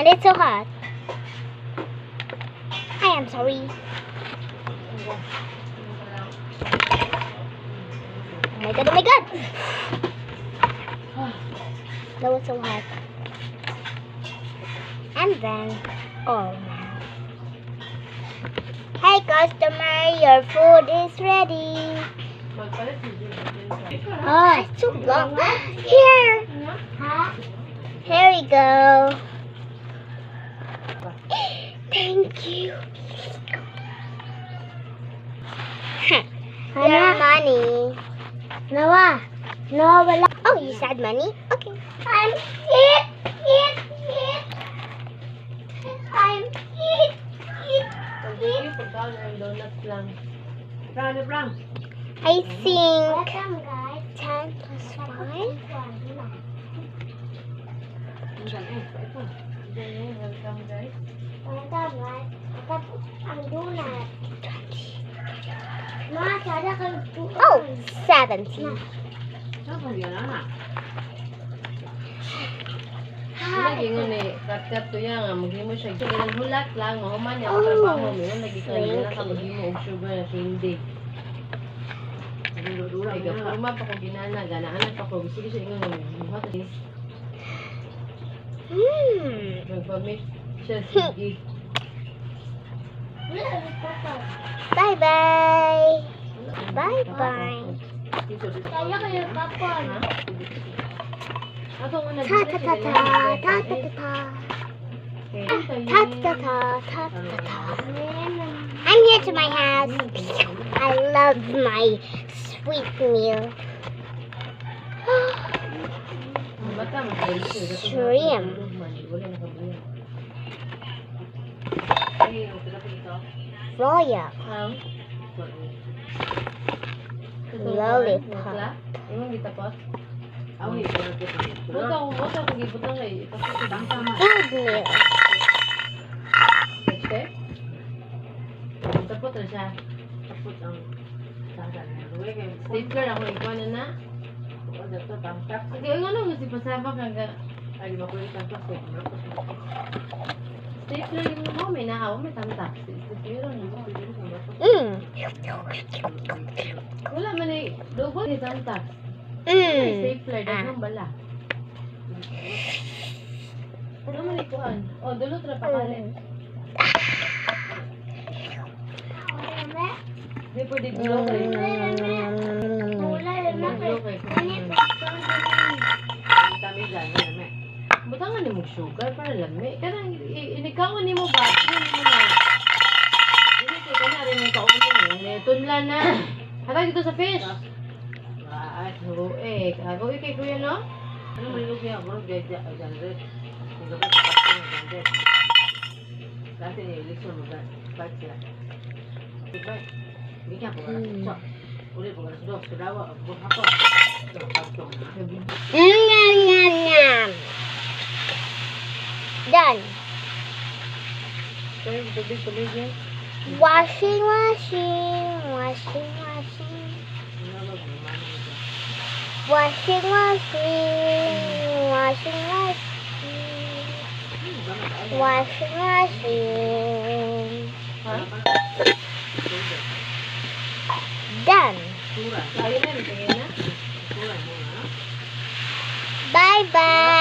But it's so hot. I am sorry. Oh my god, oh my god! That was so hot. And then, oh no. Hey customer, your food is ready. Oh, it's too long. Here. Here we go. Thank you. Your money. Nawa. No, wala. Oh, you said money? Okay. I'm eat. I'm eat. I think 10 plus 5. Oh, 70. Lagi nga ni kat-kat to yan, magimo siya. Ganang hulat lang, mahuman niya ang trabaho mo. Yung lagi ka nila ka magimo og sugar na hindi. Ay, gapurma pa ko ginana, ganahanan pa ko. Sige siya ingon mo. What is? Nagpamit siya, sige. Bye-bye. Bye-bye. Kaya kayo kapon. I'm here to my house. I love my sweet meal. Shrimp. Royal. Lollipop. Good meal. Tapos na siya. Tapos ang stapler ako ikuan na. Sige, ano nga si pasabak nga ay di makulit ang plastic. Stapler yung mo may naaw may tamtak. Stapler ni mo pili sa bato. Wala man ay double ni tamtak. Stapler daghang bala. Ano man ikuan? Oh, dulot ra pa kalit. Di pwede blow kayo. Butangan ni mo sugar para lami. Kanang inikawan ni mo ba? Hindi kaya ka na rin yung kaunin mo. Tunla na. Hatag ito sa fish. At huwag ako ikay kuya no? Ano mo yung kaya? Murag gaya ay gandres. Hindi ko kapatid ng gandres. Kasi nilisyon mo gandres sila. Diba? Hindi ka po ka na ulit po ka na sudok. Sudawa. Buh ako. Done. Tulig yan. Washing. Done. Bye-bye.